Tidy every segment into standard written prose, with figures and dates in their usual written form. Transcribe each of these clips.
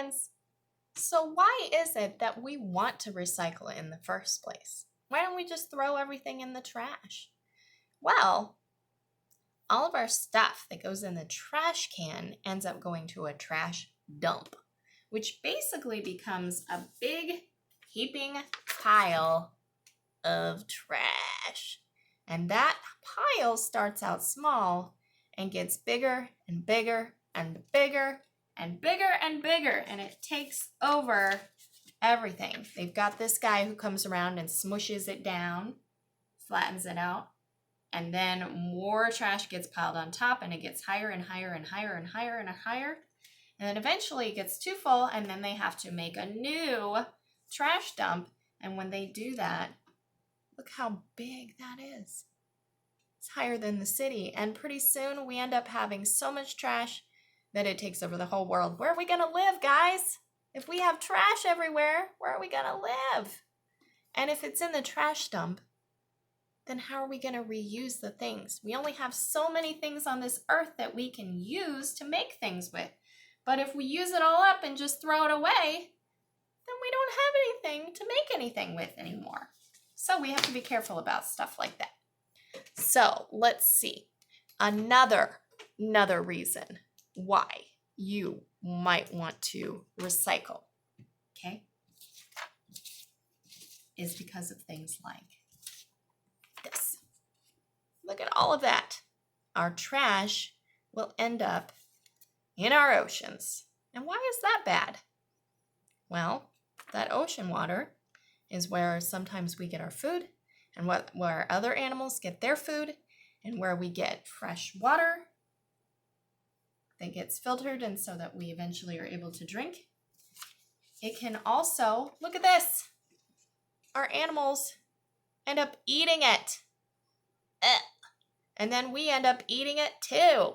friends, so why is it that we want to recycle in the first place? Why don't we just throw everything in the trash? Well, all of our stuff that goes in the trash can ends up going to a trash dump, which basically becomes a big heaping pile of trash. And that pile starts out small and gets bigger and bigger and bigger and bigger and bigger, and it takes over everything. They've got this guy who comes around and smushes it down, flattens it out, and then more trash gets piled on top, and it gets higher and higher and higher and higher and higher. And then eventually it gets too full, and then they have to make a new trash dump. And when they do that, look how big that is. It's higher than the city. And pretty soon we end up having so much trash that it takes over the whole world. Where are we going to live, guys? If we have trash everywhere, where are we going to live? And if it's in the trash dump, then how are we going to reuse the things? We only have so many things on this earth that we can use to make things with. But if we use it all up and just throw it away, then we don't have anything to make anything with anymore. So we have to be careful about stuff like that. So let's see. Another reason why you might want to recycle, okay, is because of things like this. Look at all of that. Our trash will end up in our oceans. And why is that bad? Well, that ocean water is where sometimes we get our food, and where other animals get their food, and where we get fresh water that gets filtered, and so that we eventually are able to drink. It can also, look at this, our animals end up eating it. And then we end up eating it too.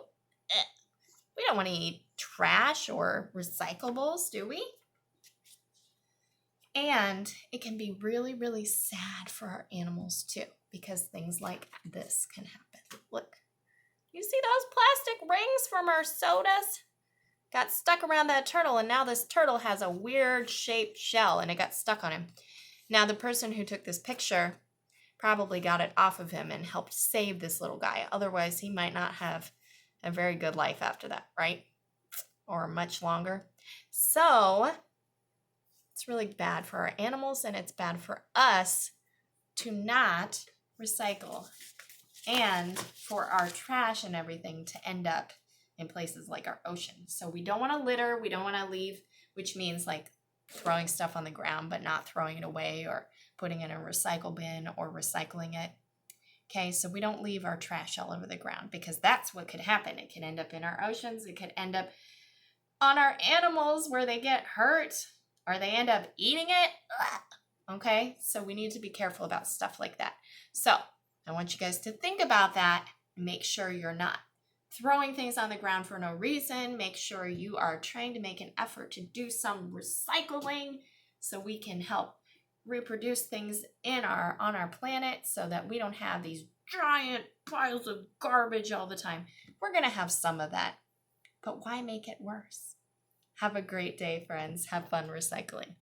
We don't want to eat trash or recyclables, do we? And it can be really, really sad for our animals too, because things like this can happen. Look, you see those plastic rings from our sodas? Got stuck around that turtle, and now this turtle has a weird shaped shell, and it got stuck on him. Now the person who took this picture probably got it off of him and helped save this little guy. Otherwise, he might not have a very good life after that, right? Or much longer. So it's really bad for our animals, and it's bad for us to not recycle, and for our trash and everything to end up in places like our ocean. So we don't want to litter, we don't want to leave, which means like throwing stuff on the ground but not throwing it away, or putting it in a recycle bin or recycling it. Okay, so we don't leave our trash all over the ground, because that's what could happen. It could end up in our oceans, it could end up on our animals where they get hurt, or they end up eating it. Okay, so we need to be careful about stuff like that. So I want you guys to think about that and make sure you're not throwing things on the ground for no reason. Make sure you are trying to make an effort to do some recycling so we can help reproduce things on our planet, so that we don't have these giant piles of garbage all the time. We're going to have some of that, but why make it worse? Have a great day, friends. Have fun recycling.